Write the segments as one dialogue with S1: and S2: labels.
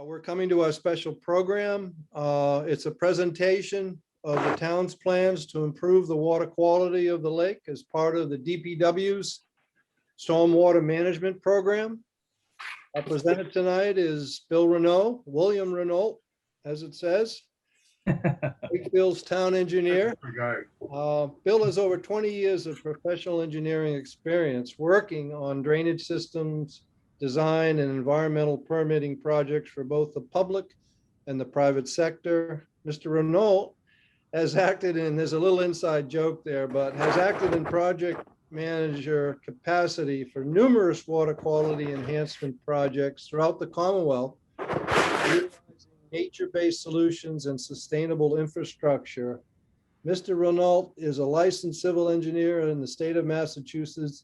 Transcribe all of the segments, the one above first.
S1: We're coming to our special program. It's a presentation of the town's plans to improve the water quality of the lake as part of the DPW's Stormwater Management Program. Our presenter tonight is Bill Renault, William Renault, as it says, Wakefield's town engineer. Bill has over 20 years of professional engineering experience working on drainage systems, design and environmental permitting projects for both the public and the private sector. Mr. Renault has acted in, there's a little inside joke there, but has acted in project manager capacity for numerous water quality enhancement projects throughout the Commonwealth, utilizing nature-based solutions and sustainable infrastructure. Mr. Renault is a licensed civil engineer in the state of Massachusetts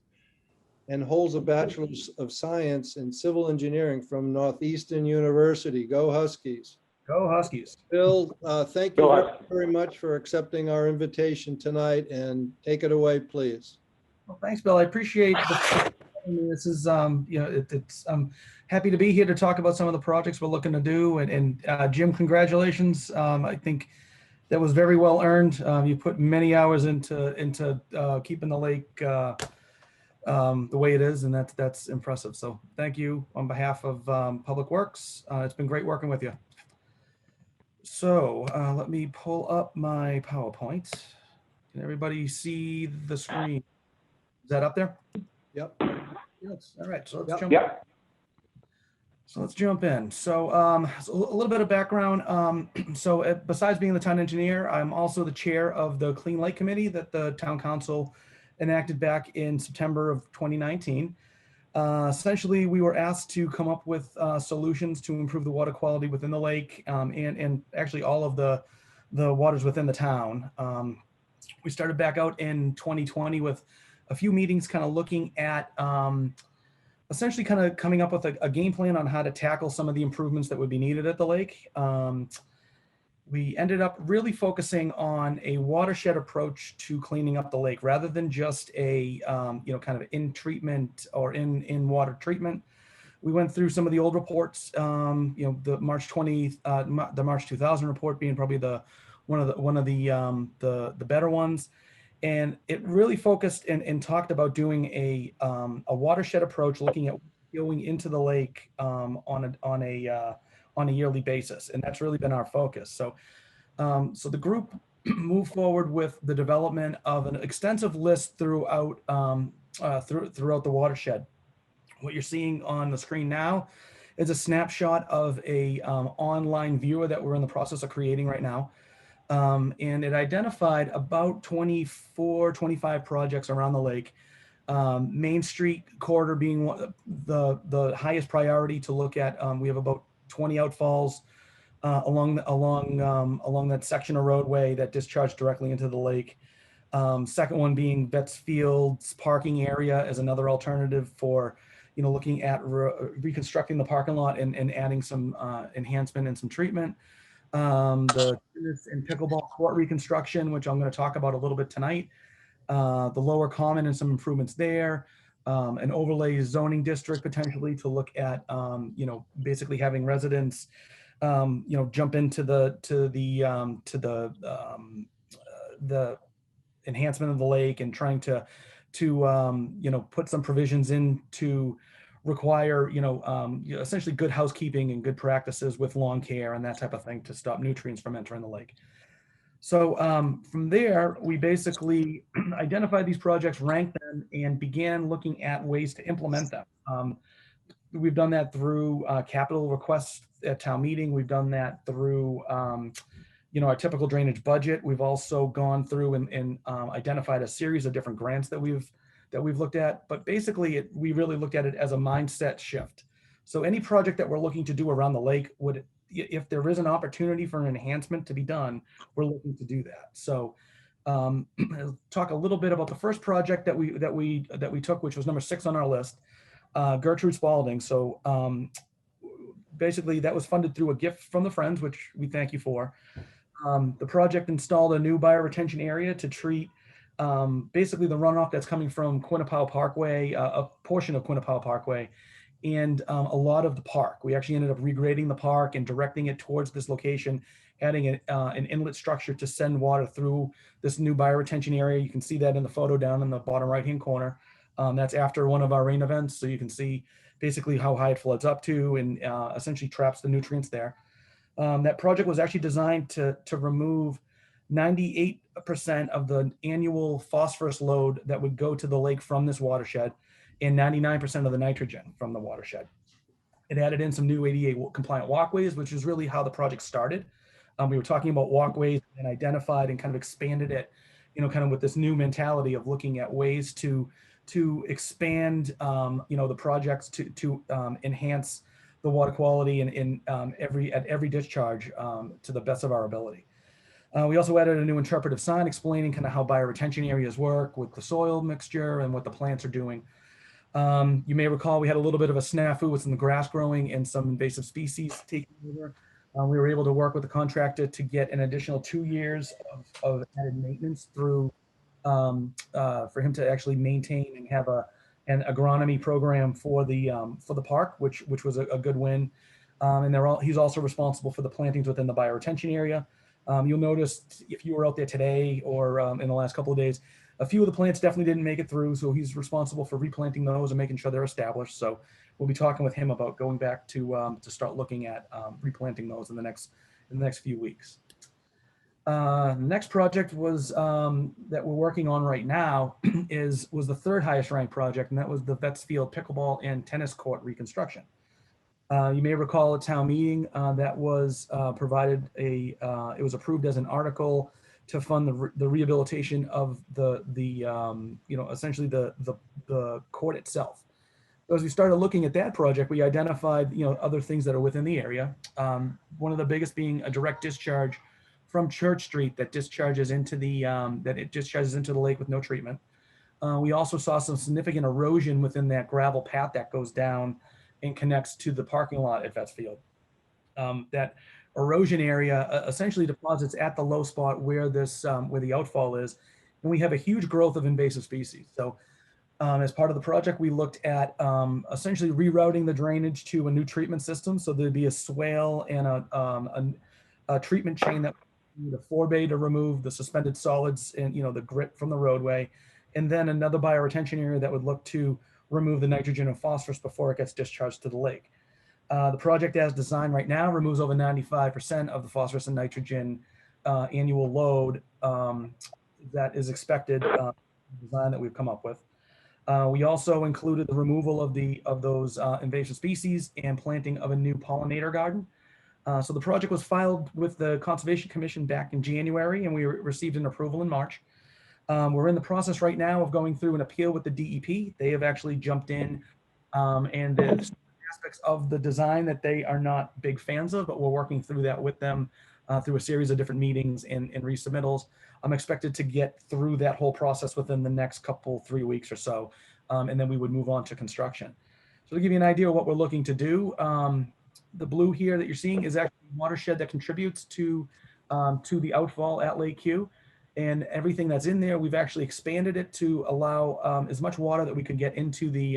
S1: and holds a bachelor's of science in civil engineering from Northeastern University. Go Huskies.
S2: Go Huskies.
S1: Bill, thank you very much for accepting our invitation tonight, and take it away, please.
S2: Well, thanks, Bill. I appreciate this is, I'm happy to be here to talk about some of the projects we're looking to do. And Jim, congratulations. I think that was very well earned. You put many hours into keeping the lake the way it is, and that's impressive. So thank you on behalf of Public Works. It's been great working with you. So let me pull up my PowerPoint. Can everybody see the screen? Is that up there?
S1: Yep.
S2: Yes. All right. So let's jump. Yep. So let's jump in. So, so a little bit of background. Besides being the town engineer, I'm also the chair of the Clean Lake Committee that the town council enacted back in September of 2019. Essentially, we were asked to come up with solutions to improve the water quality within the lake and actually all of the waters within the town. We started back out in 2020 with a few meetings kind of looking at essentially kind of coming up with a game plan on how to tackle some of the improvements that would be needed at the lake. We ended up really focusing on a watershed approach to cleaning up the lake rather than just a kind of in treatment or in water treatment. We went through some of the old reports, the March 2000 report being probably one of the better ones. And it really focused and talked about doing a watershed approach, looking at going into the lake on a yearly basis, and that's really been our focus. So, so the group moved forward with the development of an extensive list throughout throughout the watershed. What you're seeing on the screen now is a snapshot of a online viewer that we're in the process of creating right now. And it identified about 25 projects around the lake. Main Street corridor being the highest priority to look at. We have about 20 outfalls along that section of roadway that discharge directly into the lake. Second one being Bettsfield's parking area as another alternative for looking at reconstructing the parking lot and adding some enhancement and some treatment. The tennis and pickleball court reconstruction, which I'm going to talk about a little bit tonight. The lower common and some improvements there. An overlay zoning district potentially to look at, basically having residents, jump into the enhancement of the lake and trying to put some provisions in to require, essentially good housekeeping and good practices with lawn care and that type of thing to stop nutrients from entering the lake. So from there, we basically identified these projects, ranked them, and began looking at ways to implement them. We've done that through capital requests at town meeting. We've done that through, our typical drainage budget. We've also gone through and identified a series of different grants that we've looked at. But basically, we really looked at it as a mindset shift. So any project that we're looking to do around the lake would, if there is an opportunity for an enhancement to be done, we're looking to do that. So I'll talk a little bit about the first project that we took, which was number 6 on our list, Gertrude Spaulding. So basically that was funded through a gift from the Friends, which we thank you for. The project installed a new bioretention area to treat basically the runoff that's coming from Quannapowitt Parkway, a portion of Quannapowitt Parkway, and a lot of the park. We actually ended up regrading the park and directing it towards this location, adding an inlet structure to send water through this new bioretention area. You can see that in the photo down in the bottom right-hand corner. That's after one of our rain events. So you can see basically how high it floods up to, and essentially traps the nutrients there. That project was actually designed to remove 98% of the annual phosphorus load that would go to the lake from this watershed, and 99% of the nitrogen from the watershed. It added in some new ADA compliant walkways, which is really how the project started. We were talking about walkways and identified and kind of expanded it, kind of with this new mentality of looking at ways to expand, the projects to enhance the water quality at every discharge to the best of our ability. We also added a new interpretive sign explaining kind of how bioretention areas work with the soil mixture and what the plants are doing. You may recall we had a little bit of a snafu with some grass growing and some invasive species taking over. We were able to work with the contractor to get an additional 2 years of added maintenance through for him to actually maintain and have an agronomy program for the park, which was a good win. And he's also responsible for the plantings within the bioretention area. You'll notice if you were out there today or in the last couple of days, a few of the plants definitely didn't make it through. So he's responsible for replanting those and making sure they're established. So we'll be talking with him about going back to start looking at replanting those in the next few weeks. Next project was that we're working on right now was the third highest ranked project, and that was the Wakefield pickleball and tennis court reconstruction. You may recall at town meeting that was provided it was approved as an article to fund the rehabilitation of essentially the court itself. So as we started looking at that project, we identified other things that are within the area. One of the biggest being a direct discharge from Church Street that discharges into the lake with no treatment. We also saw some significant erosion within that gravel path that goes down and connects to the parking lot at Wakefield. That erosion area essentially deposits at the low spot where where the outfall is, and we have a huge growth of invasive species. So as part of the project, we looked at essentially rerouting the drainage to a new treatment system. So there'd be a swale and a treatment chain that would need a forebay to remove the suspended solids and the grit from the roadway, and then another bioretention area that would look to remove the nitrogen and phosphorus before it gets discharged to the lake. The project as designed right now removes over 95% of the phosphorus and nitrogen annual load that is expected design that we've come up with. We also included the removal of those invasive species and planting of a new pollinator garden. So the project was filed with the Conservation Commission back in January, and we received an approval in March. We're in the process right now of going through an appeal with the DEP. They have actually jumped in and there's aspects of the design that they are not big fans of, but we're working through that with them through a series of different meetings and resubmittals. I'm expected to get through that whole process within the next 3 weeks or so, and then we would move on to construction. So to give you an idea of what we're looking to do, the blue here that you're seeing is actually a watershed that contributes to the outfall at Lake Q. And everything that's in there, we've actually expanded it to allow as much water that we could get into the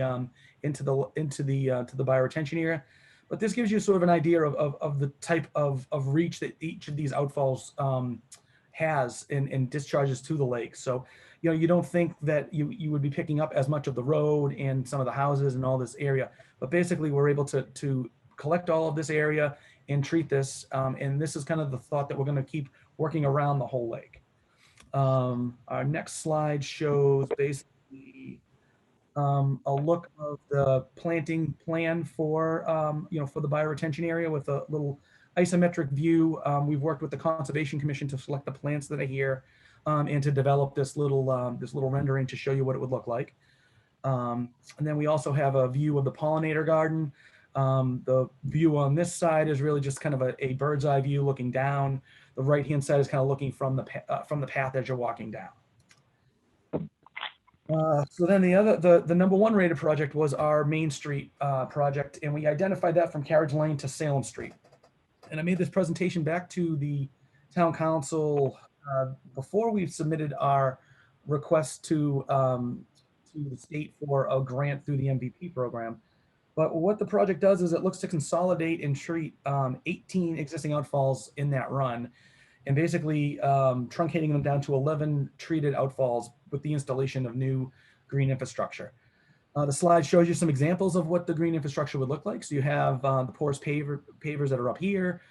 S2: bioretention area. But this gives you sort of an idea of the type of reach that each of these outfalls has and discharges to the lake. So, you don't think that you would be picking up as much of the road and some of the houses and all this area, but basically we're able to collect all of this area and treat this. And this is kind of the thought that we're going to keep working around the whole lake. Our next slide shows basically a look of the planting plan for for the bioretention area with a little isometric view. We've worked with the Conservation Commission to select the plants that are here and to develop this little rendering to show you what it would look like. And then we also have a view of the pollinator garden. The view on this side is really just kind of a bird's eye view looking down. The right-hand side is kind of looking from the path as you're walking down. So then the number one rated project was our Main Street project, and we identified that from Carriage Lane to Salem Street. And I made this presentation back to the town council before we submitted our request to the state for a grant through the MVP program. But what the project does is it looks to consolidate and treat 18 existing outfalls in that run, and basically truncating them down to 11 treated outfalls with the installation of new green infrastructure. The slide shows you some examples of what the green infrastructure would look like. So you have the porous pavers that are up here.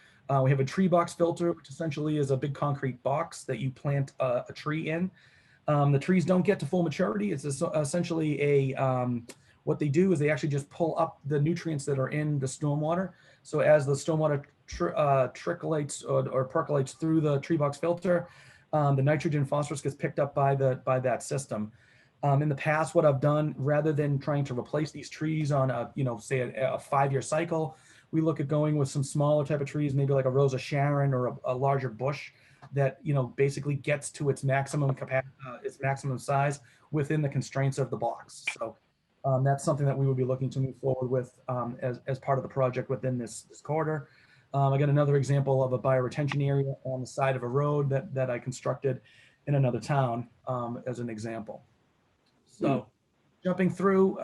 S2: We have a tree box filter, which essentially is a big concrete box that you plant a tree in. The trees don't get to full maturity. It's essentially what they do is they actually just pull up the nutrients that are in the stormwater. So as the stormwater trickles or percolates through the tree box filter, the nitrogen and phosphorus gets picked up by that system. In the past, what I've done, rather than trying to replace these trees on a, say a 5-year cycle, we look at going with some smaller type of trees, maybe like a Rose of Sharon or a larger bush that, basically gets to its maximum capacity, its maximum size within the constraints of the box. So that's something that we would be looking to move forward with as part of the project within this corridor. I got another example of a bioretention area on the side of a road that I constructed in another town as an example. So jumping through,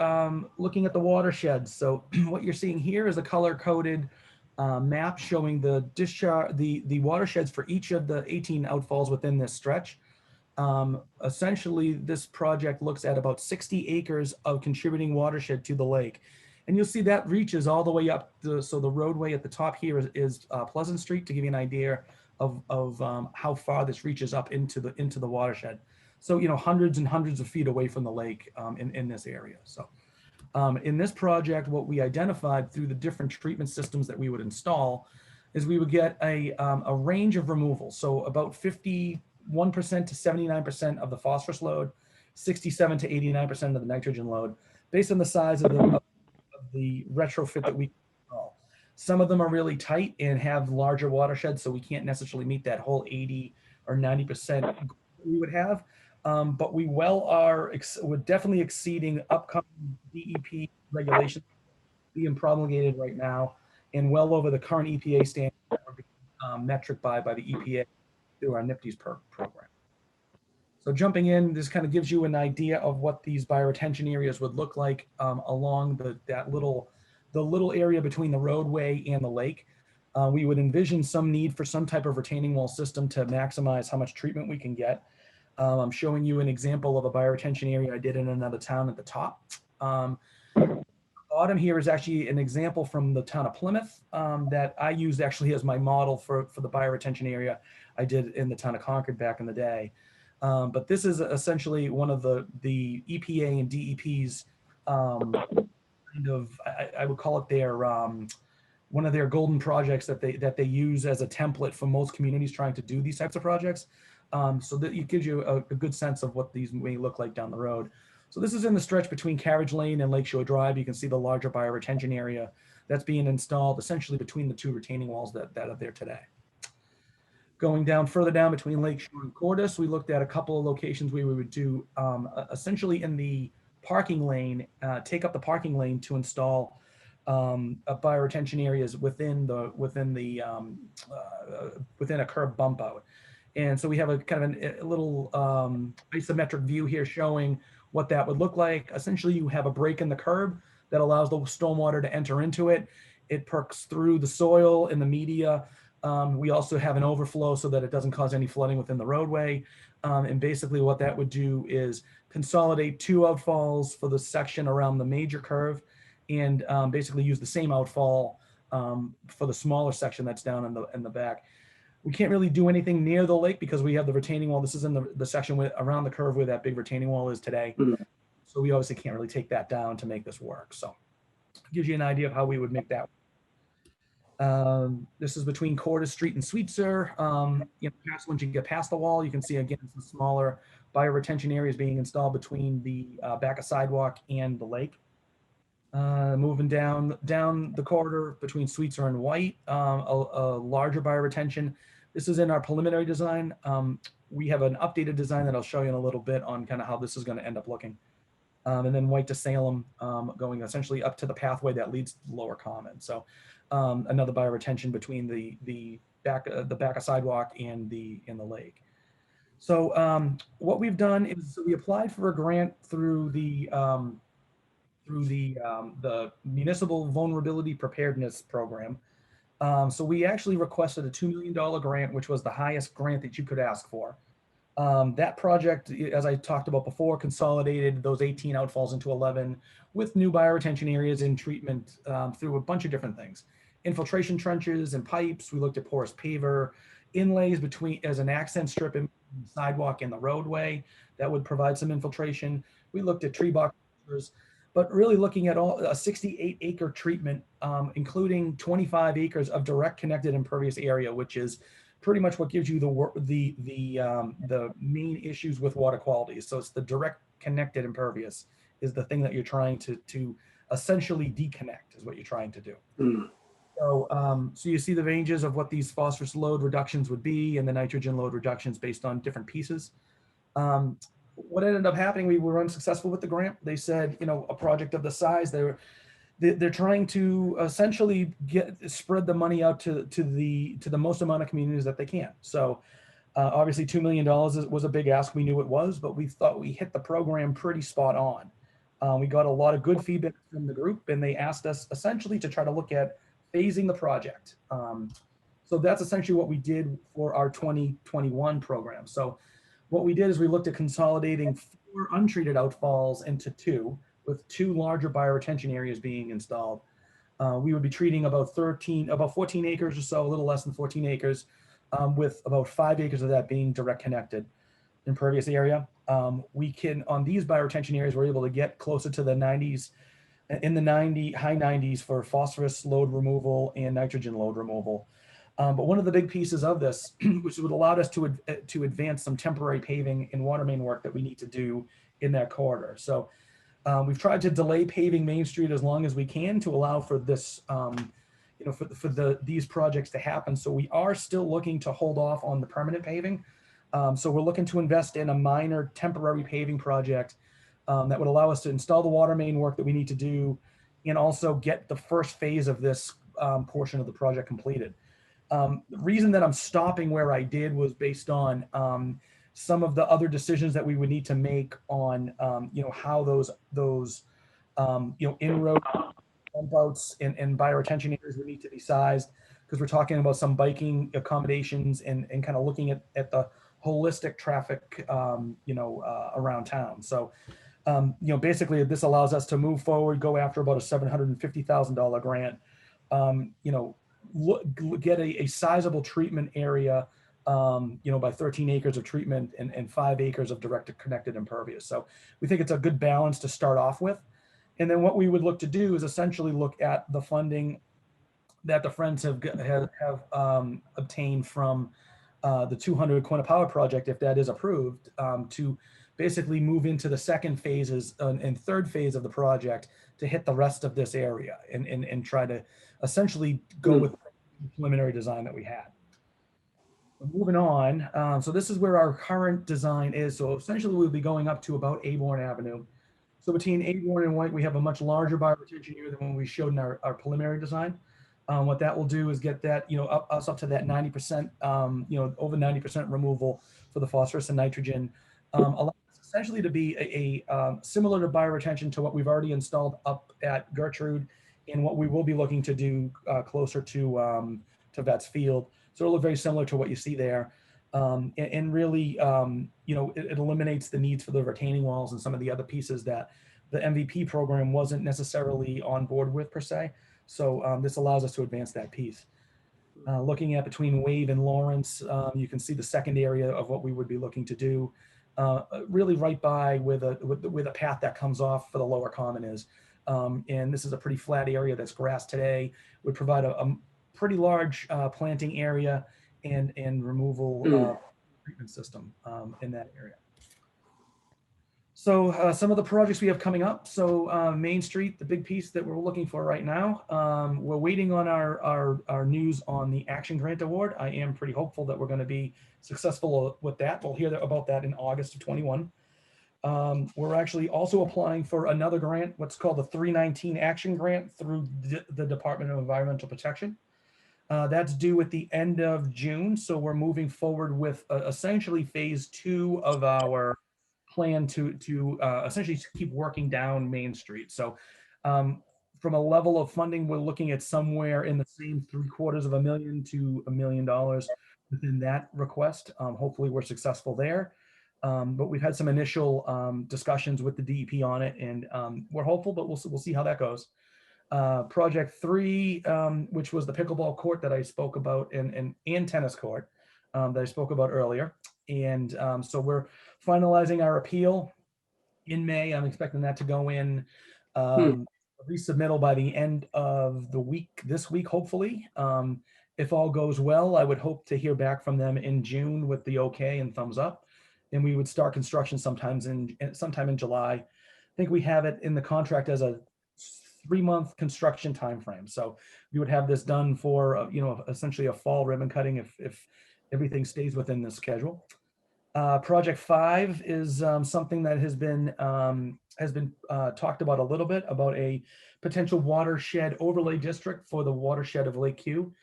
S2: looking at the watersheds. So what you're seeing here is a color-coded map showing the discharge, the watersheds for each of the 18 outfalls within this stretch. Essentially, this project looks at about 60 acres of contributing watershed to the lake. And you'll see that reaches all the way up. So the roadway at the top here is Pleasant Street, to give you an idea of how far this reaches up into the watershed. So, hundreds and hundreds of feet away from the lake in this area. So in this project, what we identified through the different treatment systems that we would install is we would get a range of removals. So about 51% to 79% of the phosphorus load, 67 to 89% of the nitrogen load, based on the size of the retrofit that we install. Some of them are really tight and have larger watersheds, so we can't necessarily meet that whole 80 or 90% we would have. But we're definitely exceeding upcoming DEP regulations being promulgated right now, and well over the current EPA standard that we're being metric by the EPA through our NIPDES program. So jumping in, this kind of gives you an idea of what these bioretention areas would look like along the little area between the roadway and the lake. We would envision some need for some type of retaining wall system to maximize how much treatment we can get. I'm showing you an example of a bioretention area I did in another town at the top. Bottom here is actually an example from the town of Plymouth that I used actually as my model for the bioretention area I did in the town of Concord back in the day. But this is essentially one of the EPA and DEP's kind of, I would call it their one of their golden projects that they use as a template for most communities trying to do these types of projects. So that it gives you a good sense of what these may look like down the road. So this is in the stretch between Carriage Lane and Lakeshore Drive. You can see the larger bioretention area that's being installed essentially between the two retaining walls that are there today. Going down further down between Lakeshore and Cordis, we looked at a couple of locations where we would do essentially in the parking lane, take up the parking lane to install bioretention areas within a curb bump out. And so we have a kind of a little isometric view here showing what that would look like. Essentially, you have a break in the curb that allows the stormwater to enter into it. It perks through the soil and the media. We also have an overflow so that it doesn't cause any flooding within the roadway. And basically what that would do is consolidate 2 outfalls for the section around the major curve and basically use the same outfall for the smaller section that's down in the back. We can't really do anything near the lake because we have the retaining wall. This is in the section around the curve where that big retaining wall is today. Mm-hmm. So we obviously can't really take that down to make this work. So it gives you an idea of how we would make that work. This is between Cordis Street and Sweetser. Once you get past the wall, you can see again some smaller bioretention areas being installed between the back of sidewalk and the lake. Moving down the corridor between Sweetser and White, a larger bioretention. This is in our preliminary design. We have an updated design that I'll show you in a little bit on kind of how this is going to end up looking. And then White to Salem, going essentially up to the pathway that leads to Lower Common. So another bioretention between the back of sidewalk and the lake. So what we've done is we applied for a grant through the through the Municipal Vulnerability Preparedness Program. So we actually requested a $2 million grant, which was the highest grant that you could ask for. That project, as I talked about before, consolidated those 18 outfalls into 11 with new bioretention areas in treatment through a bunch of different things. Infiltration trenches and pipes. We looked at porous paver, inlays between as an accent strip in the sidewalk and the roadway that would provide some infiltration. We looked at tree box, but really looking at all a 68-acre treatment, including 25 acres of direct connected impervious area, which is pretty much what gives you the main issues with water quality. So it's the direct connected impervious is the thing that you're trying to essentially deconnect is what you're trying to do. So, so you see the ranges of what these phosphorus load reductions would be and the nitrogen load reductions based on different pieces. What ended up happening, we were unsuccessful with the grant. They said, you know, a project of the size, they're trying to essentially spread the money out to the most amount of communities that they can. So obviously $2 million was a big ask. We knew it was, but we thought we hit the program pretty spot on. We got a lot of good feedback from the group, and they asked us essentially to try to look at phasing the project. So that's essentially what we did for our 2021 program. So what we did is we looked at consolidating 4 untreated outfalls into 2, with 2 larger bioretention areas being installed. We would be treating about 14 acres or so, a little less than 14 acres, with about 5 acres of that being direct connected impervious area. We can, on these bioretention areas, we're able to get closer to the 90s, in the high 90s for phosphorus load removal and nitrogen load removal. But one of the big pieces of this, which would allow us to advance some temporary paving and water main work that we need to do in that corridor. So we've tried to delay paving Main Street as long as we can to allow for this, you know, for these projects to happen. So we are still looking to hold off on the permanent paving. So we're looking to invest in a minor temporary paving project that would allow us to install the water main work that we need to do, and also get the first phase of this portion of the project completed. The reason that I'm stopping where I did was based on some of the other decisions that we would need to make on, you know, how those you know, in-road bump outs and bioretention areas would need to be sized, because we're talking about some biking accommodations and kind of looking at the holistic traffic, you know, around town. So, you know, basically this allows us to move forward, go after about a $750,000 grant, you know, get a sizable treatment area, you know, by 13 acres of treatment and 5 acres of direct connected impervious. So we think it's a good balance to start off with. And then what we would look to do is essentially look at the funding that the Friends have obtained from the 200 Quannapowitt project, if that is approved, to basically move into the second phases and third phase of the project to hit the rest of this area and try to essentially go with the preliminary design that we had. Moving on, so this is where our current design is. So essentially we'll be going up to about Aborn Avenue. So between Aborn and White, we have a much larger bioretention area than what we showed in our preliminary design. What that will do is get that, you know, up to that 90%, you know, over 90% removal for the phosphorus and nitrogen, allows us essentially to be a similar to bioretention to what we've already installed up at Gertrude, and what we will be looking to do closer to Vets Field. So it'll look very similar to what you see there, and really, you know, it eliminates the needs for the retaining walls and some of the other pieces that the MVP program wasn't necessarily on board with per se. So this allows us to advance that piece. Looking at between Wave and Lawrence, you can see the second area of what we would be looking to do, really right by where the path that comes off for the lower common is. And this is a pretty flat area that's grass today, would provide a pretty large planting area and removal treatment system in that area. So some of the projects we have coming up. So Main Street, the big piece that we're looking for right now. We're waiting on our news on the Action Grant Award. I am pretty hopeful that we're going to be successful with that. We'll hear about that in August of 21. We're actually also applying for another grant, what's called the 319 Action Grant through the Department of Environmental Protection. That's due at the end of June. So we're moving forward with essentially phase 2 of our plan to essentially keep working down Main Street. So from a level of funding, we're looking at somewhere in the same $750,000 to $1 million within that request. Hopefully we're successful there. But we've had some initial discussions with the DEP on it, and we're hopeful, but we'll see how that goes. Project 3, which was the pickleball court that I spoke about, and tennis court that I spoke about earlier. And so we're finalizing our appeal in May. I'm expecting that to go in resubmittal by the end of the week, this week, hopefully. If all goes well, I would hope to hear back from them in June with the okay and thumbs up. And we would start construction sometime in July. I think we have it in the contract as a 3-month construction timeframe. So we would have this done for, essentially a fall ribbon cutting if everything stays within the schedule. Project 5 is something that has been talked about a little bit, about a potential watershed overlay district for the watershed of Lake Q.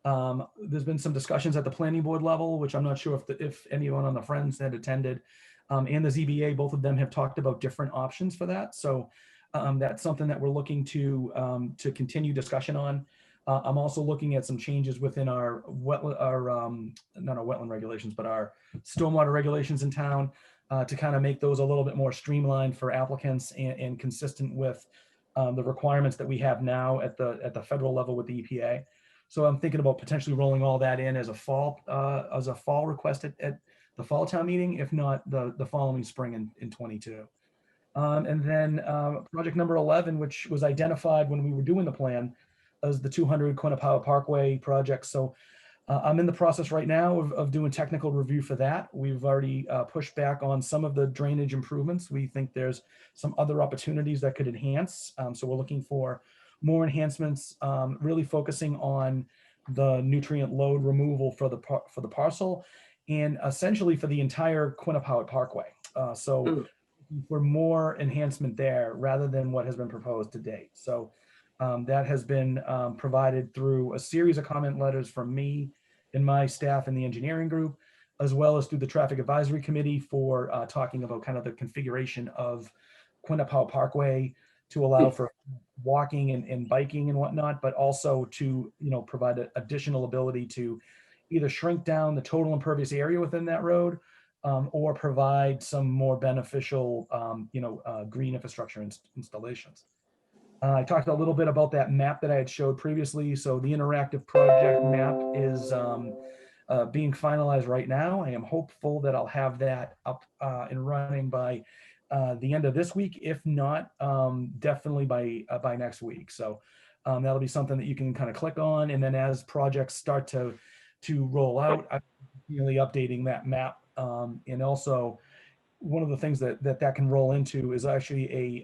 S2: There's been some discussions at the planning board level, which I'm not sure if anyone on the Friends had attended, and the ZBA, both of them have talked about different options for that. So that's something that we're looking to continue discussion on. I'm also looking at some changes within our not our wetland regulations, but our stormwater regulations in town to kind of make those a little bit more streamlined for applicants and consistent with the requirements that we have now at the federal level with the EPA. So I'm thinking about potentially rolling all that in as a fall request at the fall town meeting, if not the following spring in 22. And then project number 11, which was identified when we were doing the plan, as the 200 Quannapowitt Parkway project. So I'm in the process right now of doing technical review for that. We've already pushed back on some of the drainage improvements. We think there's some other opportunities that could enhance. So we're looking for more enhancements, really focusing on the nutrient load removal for the parcel, and essentially for the entire Quannapowitt Parkway. So for more enhancement there rather than what has been proposed to date. So that has been provided through a series of comment letters from me and my staff in the engineering group, as well as through the traffic advisory committee for talking about kind of the configuration of Quannapowitt Parkway to allow for walking and biking and whatnot, but also to provide an additional ability to either shrink down the total impervious area within that road, or provide some more beneficial green infrastructure installations. I talked a little bit about that map that I had showed previously. So the interactive project map is being finalized right now. I am hopeful that I'll have that up and running by the end of this week, if not definitely by next week. So that'll be something that you can kind of click on, and then as projects start to roll out, I'm continually updating that map. And also, one of the things that can roll into is actually a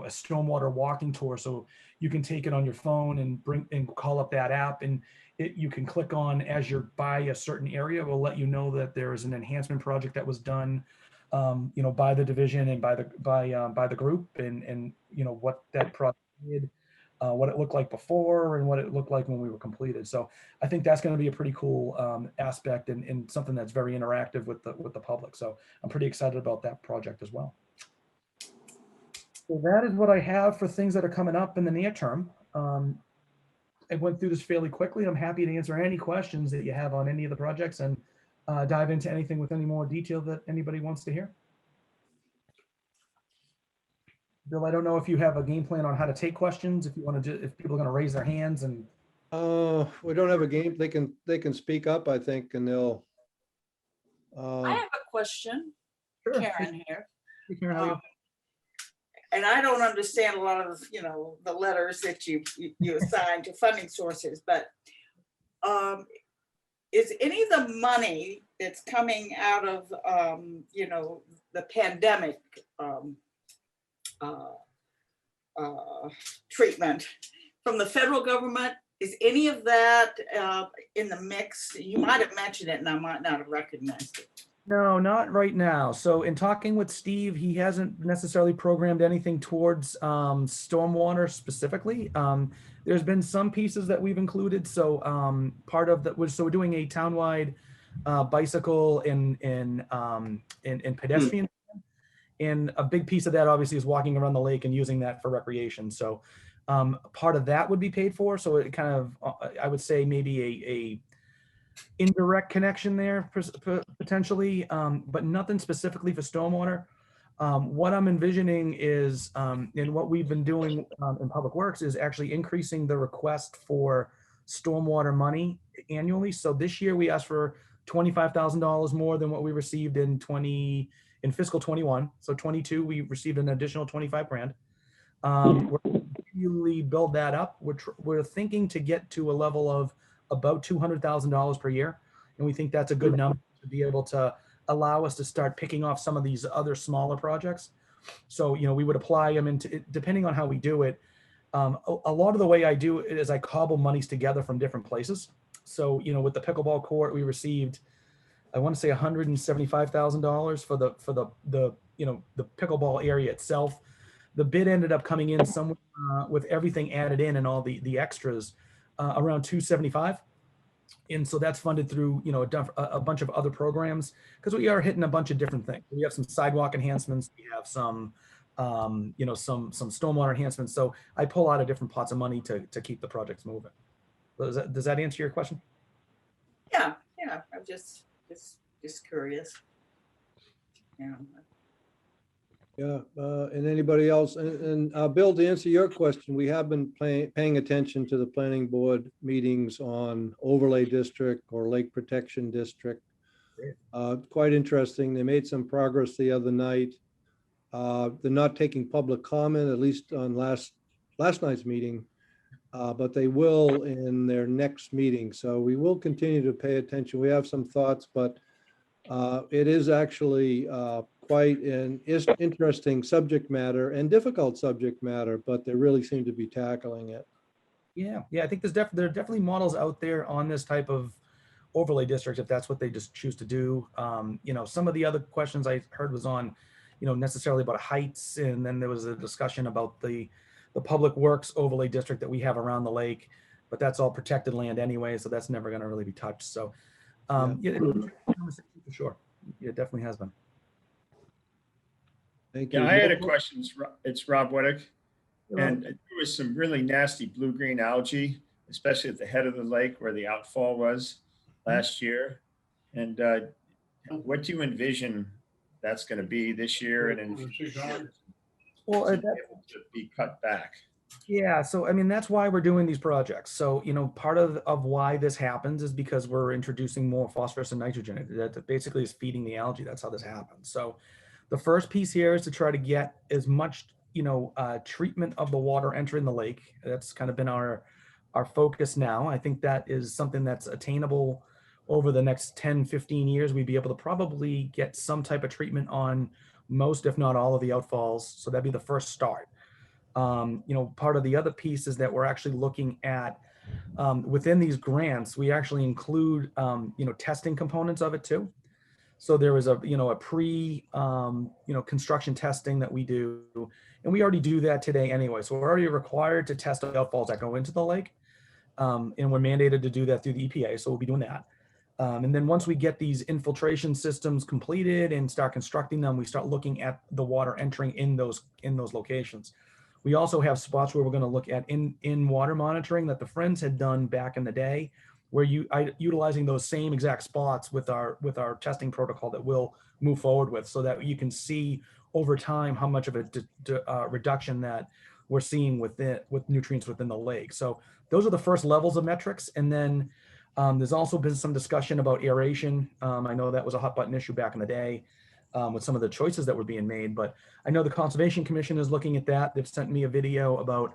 S2: stormwater walking tour. So you can take it on your phone and call up that app, and you can click on as you're by a certain area. It will let you know that there is an enhancement project that was done, by the division and by the group, and what that project did, what it looked like before, and what it looked like when we were completed. So I think that's going to be a pretty cool aspect and something that's very interactive with the public. So I'm pretty excited about that project as well. So that is what I have for things that are coming up in the near term. I went through this fairly quickly. I'm happy to answer any questions that you have on any of the projects and dive into anything with any more detail that anybody wants to hear. Bill, I don't know if you have a game plan on how to take questions, if you want to, if people are going to raise their hands and.
S1: We don't have a game. They can speak up, I think, and they'll.
S3: I have a question.
S2: Sure.
S3: Karen here.
S2: Hey, Karen, how are you?
S3: And I don't understand a lot of, the letters that you assign to funding sources, but is any of the money that's coming out of, the pandemic treatment from the federal government, is any of that in the mix? You might have mentioned it and I might not have recognized it.
S2: No, not right now. So in talking with Steve, he hasn't necessarily programmed anything towards stormwater specifically. There's been some pieces that we've included. So part of that was, so we're doing a townwide bicycle and pedestrian. And a big piece of that obviously is walking around the lake and using that for recreation. So part of that would be paid for. So it kind of, I would say maybe a indirect connection there potentially, but nothing specifically for stormwater. What I'm envisioning is, and what we've been doing in Public Works is actually increasing the request for stormwater money annually. So this year we asked for $25,000 more than what we received in fiscal 21. So 22, we received an additional 25 grand. We're continually build that up. We're thinking to get to a level of about $200,000 per year. And we think that's a good number to be able to allow us to start picking off some of these other smaller projects. So, you know, we would apply them into, depending on how we do it. A lot of the way I do it is I cobble monies together from different places. So, you know, with the pickleball court, we received, I want to say $175,000 for the you know, the pickleball area itself. The bid ended up coming in somewhere with everything added in and all the extras around 275. And so that's funded through, you know, a bunch of other programs, because we are hitting a bunch of different things. We have some sidewalk enhancements. We have some, you know, some stormwater enhancements. So I pull out of different pots of money to keep the projects moving. Does that answer your question?
S3: Yeah, I'm just curious. Yeah.
S1: Yeah, and anybody else? And Bill, to answer your question, we have been paying attention to the planning board meetings on overlay district or lake protection district. Quite interesting. They made some progress the other night. They're not taking public comment, at least on last night's meeting, but they will in their next meeting. So we will continue to pay attention. We have some thoughts, but it is actually quite an interesting subject matter and difficult subject matter, but they really seem to be tackling it.
S2: Yeah, I think there are definitely models out there on this type of overlay district, if that's what they just choose to do. You know, some of the other questions I heard was on, you know, necessarily about heights, and then there was a discussion about the public works overlay district that we have around the lake, but that's all protected land anyway, so that's never going to really be touched. So yeah, it's a conversation for sure. Yeah, it definitely has been.
S1: Thank you.
S4: Yeah, I had a question. It's Rob Whittick. And there was some really nasty blue-green algae, especially at the head of the lake where the outfall was last year. And what do you envision that's going to be this year and in future years?
S2: Well,
S4: to be cut back.
S2: Yeah, so I mean, that's why we're doing these projects. So, you know, part of why this happens is because we're introducing more phosphorus and nitrogen. That basically is feeding the algae. That's how this happens. So the first piece here is to try to get as much, you know, treatment of the water entering the lake. That's kind of been our focus now. I think that is something that's attainable over the next 10, 15 years. We'd be able to probably get some type of treatment on most, if not all, of the outfalls. So that'd be the first start. You know, part of the other piece is that we're actually looking at within these grants, we actually include, you know, testing components of it too. So there was a pre, you know, construction testing that we do, and we already do that today anyway. So we're already required to test outfalls that go into the lake, and we're mandated to do that through the EPA. So we'll be doing that. And then once we get these infiltration systems completed and start constructing them, we start looking at the water entering in those locations. We also have spots where we're going to look at in water monitoring that the Friends had done back in the day, where utilizing those same exact spots with our testing protocol that we'll move forward with, so that you can see over time how much of a reduction that we're seeing with nutrients within the lake. So those are the first levels of metrics. And then there's also been some discussion about aeration. I know that was a hot button issue back in the day with some of the choices that were being made, but I know the Conservation Commission is looking at that. They've sent me a video about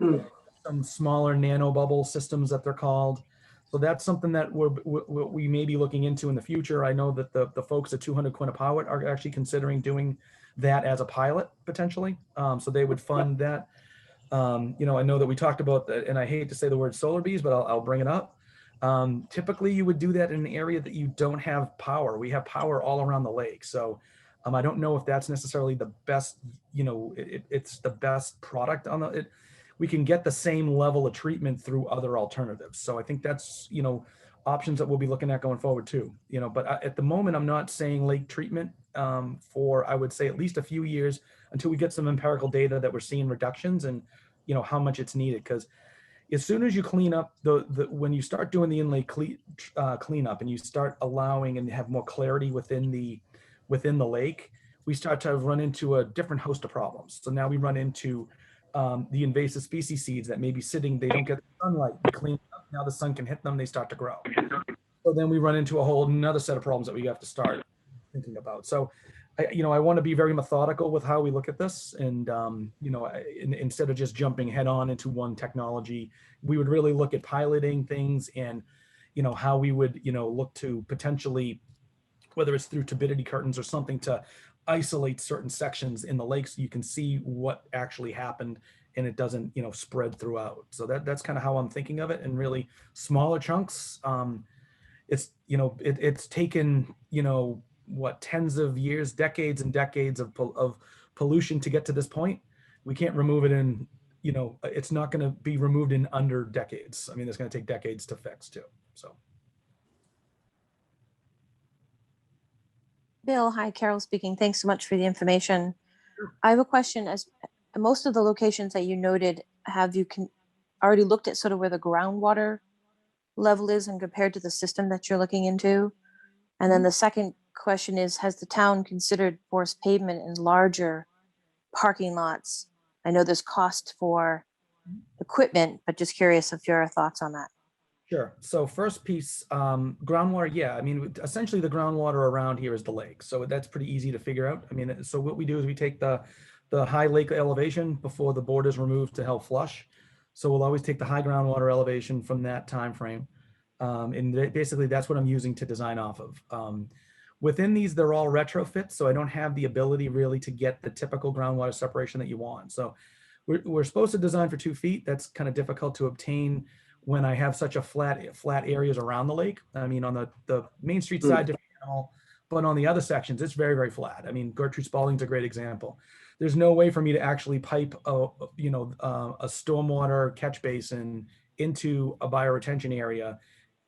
S2: some smaller nano bubble systems that they're called. So that's something that we may be looking into in the future. I know that the folks at 200 Quannapowitt are actually considering doing that as a pilot potentially. So they would fund that. You know, I know that we talked about that, and I hate to say the word solar bees, but I'll bring it up. Typically you would do that in an area that you don't have power. We have power all around the lake. So I don't know if that's necessarily the best, you know, it's the best product on it. We can get the same level of treatment through other alternatives. So I think that's, you know, options that we'll be looking at going forward too, you know, but at the moment, I'm not saying lake treatment for, I would say, at least a few years until we get some empirical data that we're seeing reductions and, you know, how much it's needed. Because as soon as you clean up when you start doing the inlet cleanup and you start allowing and have more clarity within the lake, we start to run into a different host of problems. So now we run into the invasive species seeds that may be sitting, they don't get the sunlight, we clean it up, now the sun can hit them, they start to grow. So then we run into a whole another set of problems that we have to start thinking about. So, I want to be very methodical with how we look at this, and instead of just jumping head on into one technology, we would really look at piloting things and, how we would, look to potentially, whether it's through turbidity curtains or something, to isolate certain sections in the lake so you can see what actually happened and it doesn't, spread throughout. So that's kind of how I'm thinking of it. And really smaller chunks. It's taken, tens of years, decades and decades of pollution to get to this point. We can't remove it in, it's not going to be removed in under decades. I mean, it's going to take decades to fix too. So.
S5: Bill, hi, Carol speaking. Thanks so much for the information. I have a question. As most of the locations that you noted, have you already looked at sort of where the groundwater level is and compared to the system that you're looking into? And then the second question is, has the town considered forced pavement in larger parking lots? I know there's cost for equipment, but just curious if your thoughts on that.
S2: Sure. So first piece, groundwater. Yeah, I mean, essentially the groundwater around here is the lake. So that's pretty easy to figure out. I mean, so what we do is we take the high lake elevation before the board is removed to help flush. So we'll always take the high groundwater elevation from that time frame. And basically that's what I'm using to design off of. Within these, they're all retrofits. So I don't have the ability really to get the typical groundwater separation that you want. So we're supposed to design for 2 feet. That's kind of difficult to obtain when I have such a flat areas around the lake. I mean, on the Main Street side, different animal, but on the other sections, it's very, very flat. I mean, Gertrude Spaulding's a great example. There's no way for me to actually pipe a stormwater catch basin into a bioretention area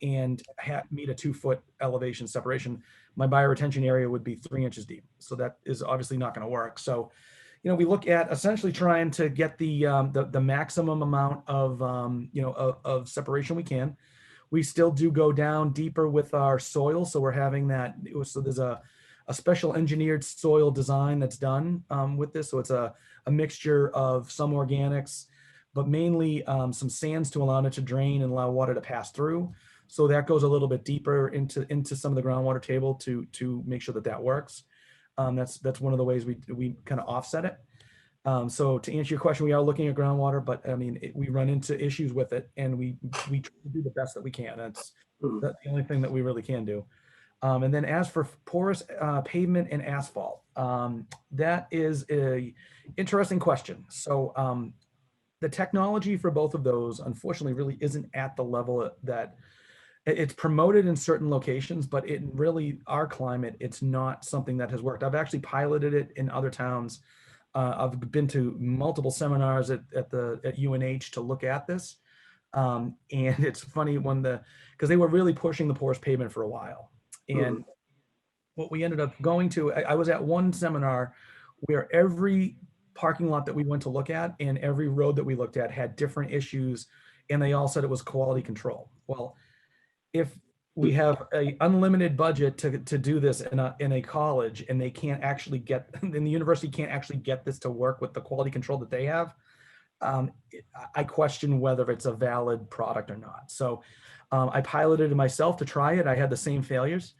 S2: and meet a 2-foot elevation separation. My bioretention area would be 3 inches deep. So that is obviously not going to work. So, we look at essentially trying to get the maximum amount of separation we can. We still do go down deeper with our soil. So we're having that. So there's a special engineered soil design that's done with this. So it's a mixture of some organics, but mainly some sands to allow it to drain and allow water to pass through. So that goes a little bit deeper into some of the groundwater table to make sure that works. That's one of the ways we kind of offset it. So to answer your question, we are looking at groundwater, but I mean, we run into issues with it, and we try to do the best that we can. That's the only thing that we really can do. And then as for porous pavement and asphalt, that is a interesting question. So the technology for both of those, unfortunately, really isn't at the level that it's promoted in certain locations, but in really our climate, it's not something that has worked. I've actually piloted it in other towns. I've been to multiple seminars at UNH to look at this. And it's funny because they were really pushing the porous pavement for a while. And what we ended up going to, I was at one seminar where every parking lot that we went to look at and every road that we looked at had different issues, and they all said it was quality control. Well, if we have an unlimited budget to do this in a college, and they can't actually and the university can't actually get this to work with the quality control that they have, I question whether it's a valid product or not. So I piloted it myself to try it. I had the same failures.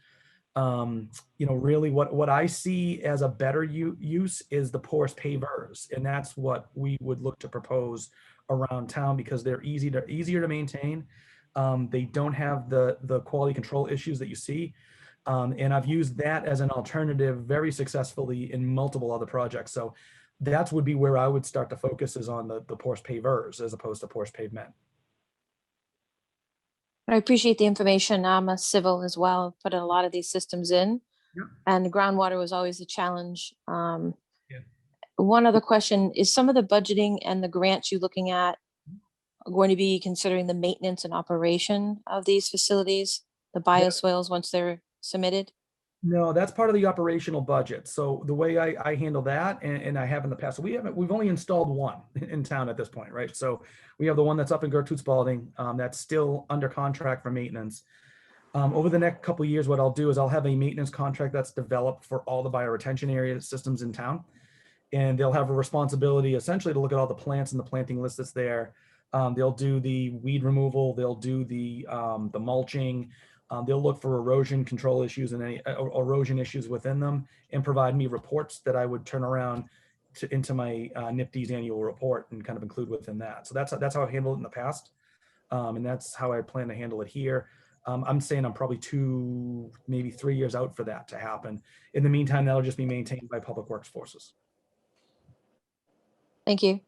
S2: Really what I see as a better use is the porous pavers, and that's what we would look to propose around town because they're easier to maintain. They don't have the quality control issues that you see. And I've used that as an alternative very successfully in multiple other projects. So that would be where I would start to focus, is on the porous pavers as opposed to porous pavement.
S5: I appreciate the information. I'm a civil as well, put a lot of these systems in.
S2: Yep.
S5: And the groundwater was always a challenge. One other question is, some of the budgeting and the grants you're looking at are going to be considering the maintenance and operation of these facilities, the bioswales once they're submitted?
S2: No, that's part of the operational budget. So the way I handle that, and I have in the past, so we've only installed one in town at this point, right? So we have the one that's up in Gertrude Spaulding, that's still under contract for maintenance. Over the next couple of years, what I'll do is I'll have a maintenance contract that's developed for all the bioretention area systems in town. And they'll have a responsibility essentially to look at all the plants and the planting list that's there. They'll do the weed removal, they'll do the mulching, they'll look for erosion control issues and any erosion issues within them, and provide me reports that I would turn around into my NIPD's annual report and kind of include within that. So that's how I've handled it in the past. And that's how I plan to handle it here. I'm saying I'm probably 2, maybe 3 years out for that to happen. In the meantime, that'll just be maintained by Public Works forces.
S5: Thank you.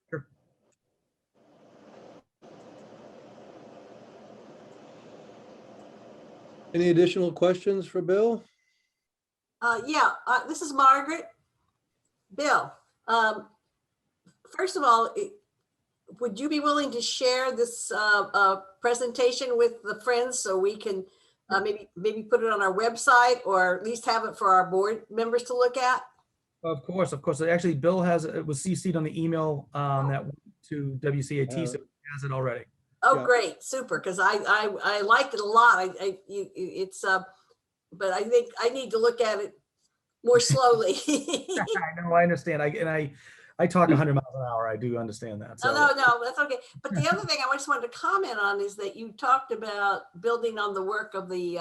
S2: Sure.
S1: Any additional questions for Bill?
S6: This is Margaret. Bill, first of all, would you be willing to share this presentation with the friends so we can maybe put it on our website, or at least have it for our board members to look at?
S2: Of course. Actually, Bill it was CC'd on the email that went to WCAT, so he has it already.
S6: Oh,
S1: Yeah.
S6: great, super, because I liked it a lot. But I think I need to look at it more slowly.
S2: I know, I understand. I talk 100 miles an hour. I do understand that. So.
S6: No, that's okay. But the other thing I just wanted to comment on is that you talked about building on the work of the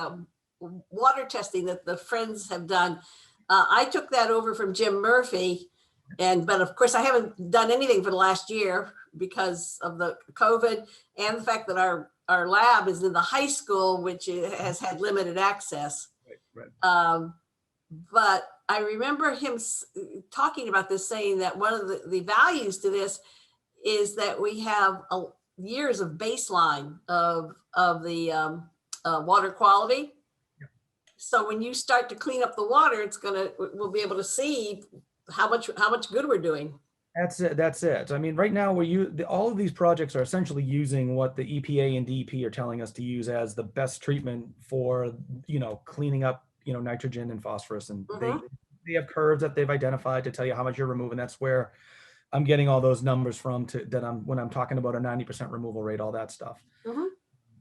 S6: water testing that the Friends have done. I took that over from Jim Murphy, but of course I haven't done anything for the last year because of the COVID and the fact that our lab is in the high school, which has had limited access.
S2: Right.
S6: But I remember him talking about this, saying that one of the values to this is that we have years of baseline of the water quality. So when you start to clean up the water, we'll be able to see how much good we're doing.
S2: That's it. I mean, right now all of these projects are essentially using what the EPA and DEP are telling us to use as the best treatment for, cleaning up, nitrogen and phosphorus. And they have curves that they've identified to tell you how much you're removing. That's where I'm getting all those numbers from when I'm talking about a 90% removal rate, all that stuff.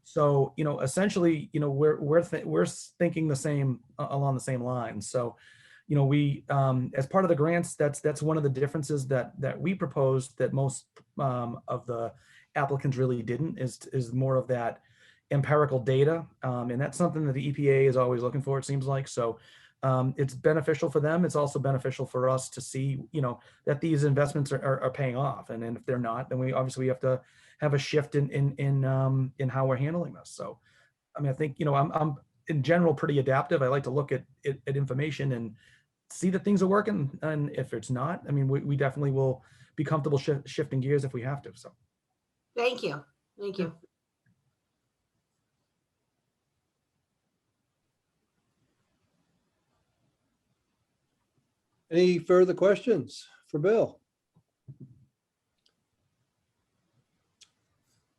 S2: So, essentially, we're thinking the same along the same lines. So, we, as part of the grants, that's one of the differences that we proposed that most of the applicants really didn't, is more of that empirical data. And that's something that the EPA is always looking for, it seems like. So it's beneficial for them. It's also beneficial for us to see, that these investments are paying off. And if they're not, then we obviously have to have a shift in how we're handling this. So, I mean, I think, I'm in general pretty adaptive. I like to look at information and see that things are working. And if it's not, I mean, we definitely will be comfortable shifting gears if we have to. So.
S6: Thank you.
S1: Any further questions for Bill?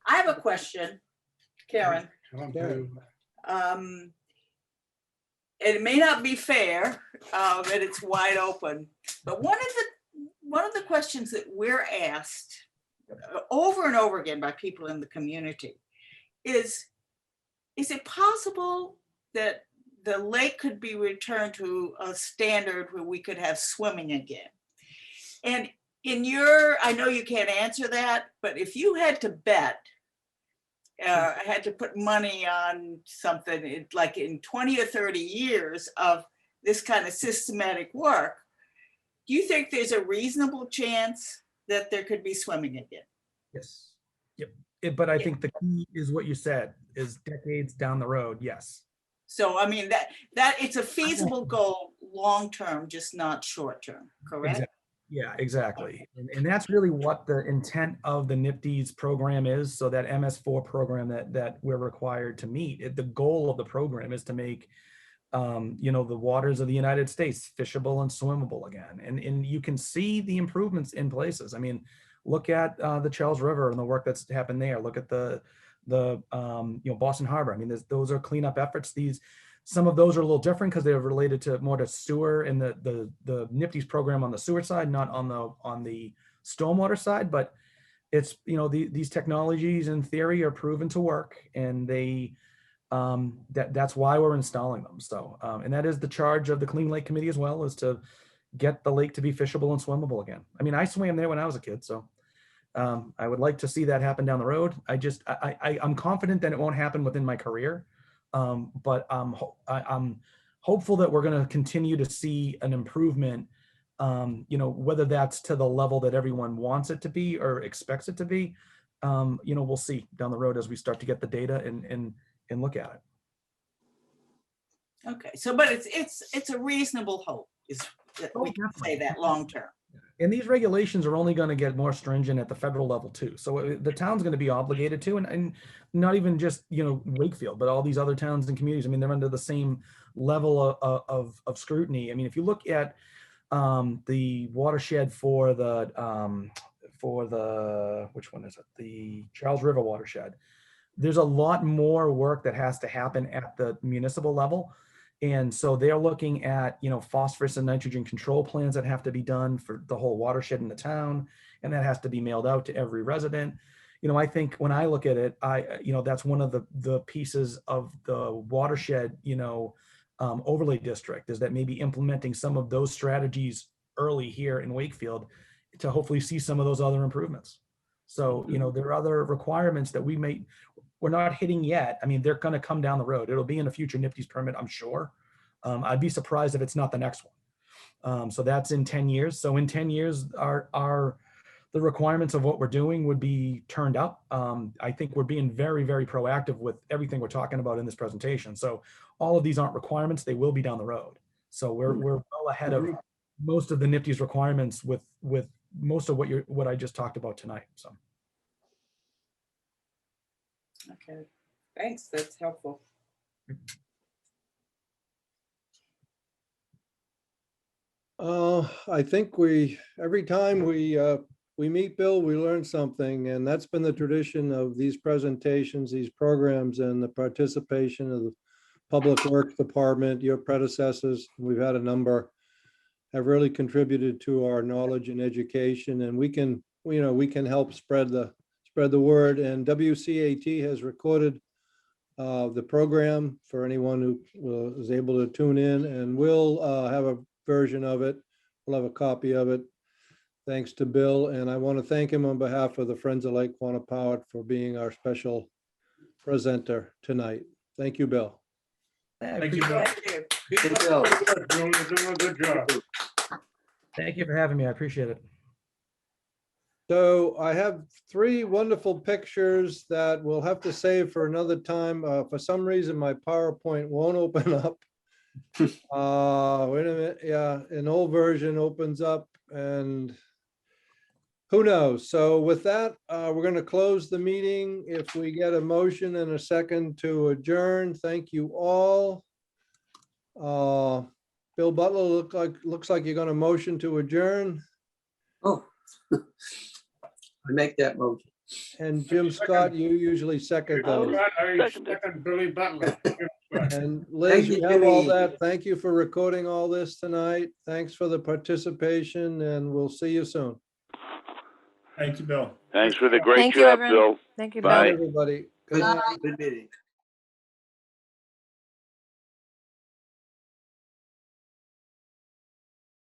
S3: I have a question, Karen.
S1: Karen.
S3: It may not be fair, and it's wide open, but one of the questions that we're asked over and over again by people in the community is it possible that the lake could be returned to a standard where we could have swimming again? And I know you can't answer that, but if you had to bet, had to put money on something like in 20 or 30 years of this kind of systematic work, do you think there's a reasonable chance that there could be swimming again?
S2: Yes. Yep. But I think the key is what you said, is decades down the road. Yes.
S3: So, I mean, that it's a feasible goal long-term, just not short-term, correct?
S2: Exactly. Yeah, exactly. And that's really what the intent of the NIPD's program is. So that MS4 program that we're required to meet, the goal of the program is to make, the waters of the United States fishable and swimmable again. And you can see the improvements in places. I mean, look at the Charles River and the work that's happened there. Look at the Boston Harbor. I mean, those are cleanup efforts. Some of those are a little different because they're related to more to sewer and the NIPTES program on the sewer side, not on the stormwater side. But it's, these technologies in theory are proven to work, and that's why we're installing them. So, and that is the charge of the Clean Lake Committee as well, is to get the lake to be fishable and swimmable again. I mean, I swam there when I was a kid, so I would like to see that happen down the road. I'm confident that it won't happen within my career, but I'm hopeful that we're going to continue to see an improvement. Whether that's to the level that everyone wants it to be or expects it to be, we'll see down the road as we start to get the data and look at it.
S3: Okay, so, but it's a reasonable hope, is that we can say that long term.
S2: And these regulations are only going to get more stringent at the federal level too. So the town's going to be obligated to, and not even just, Wakefield, but all these other towns and communities. I mean, they're under the same level of scrutiny. I mean, if you look at the watershed for the which one is it? The Charles River watershed. There's a lot more work that has to happen at the municipal level. And so they're looking at, phosphorus and nitrogen control plans that have to be done for the whole watershed in the town. And that has to be mailed out to every resident. I think when I look at it, that's one of the pieces of the watershed, overlay district, is that maybe implementing some of those strategies early here in Wakefield to hopefully see some of those other improvements. So, there are other requirements that we're not hitting yet. I mean, they're going to come down the road. It'll be in a future NIPTES permit, I'm sure. I'd be surprised if it's not the next one. So that's in 10 years. So in 10 years, the requirements of what we're doing would be turned up. I think we're being very, very proactive with everything we're talking about in this presentation. So all of these aren't requirements. They will be down the road. So we're well ahead of most of the NIPTES requirements with most of what I just talked about tonight. So.
S3: Okay, thanks, that's helpful.
S1: I think every time we meet Bill, we learn something, and that's been the tradition of these presentations, these programs, and the participation of the Public Works Department, your predecessors. We've had a number, have really contributed to our knowledge and education, and we can help spread the word. And WCAT has recorded the program for anyone who is able to tune in, and we'll have a version of it. We'll have a copy of it. Thanks to Bill, and I want to thank him on behalf of the Friends of Lake Quannapowitt for being our special presenter tonight. Thank you, Bill.
S4: Thank you, Bill.
S3: Thank you.
S7: You're doing a good job.
S2: Thank you for having me. I appreciate it.
S1: So I have 3 wonderful pictures that we'll have to save for another time. For some reason, my PowerPoint won't open up. Wait a minute. Yeah, an old version opens up, and who knows? So with that, we're going to close the meeting. If we get a motion and a second to adjourn, thank you all. Bill Butler, looks like you're going to motion to adjourn.
S8: Oh, I make that motion.
S1: And Jim Scott, you usually second those.
S7: I second Billy Butler.
S1: And Liz,
S8: Thank you,
S1: you have all
S8: Jimmy.
S1: that. Thank you for recording all this tonight. Thanks for the participation, and we'll see you soon.
S4: Thank you, Bill.
S9: Thanks for the great
S5: Thank you,
S9: job,
S5: everyone.
S9: Bill.
S5: Thank you,
S1: Bye,
S5: Bill.
S1: everybody.
S8: Good
S1: Good night.
S8: good meeting.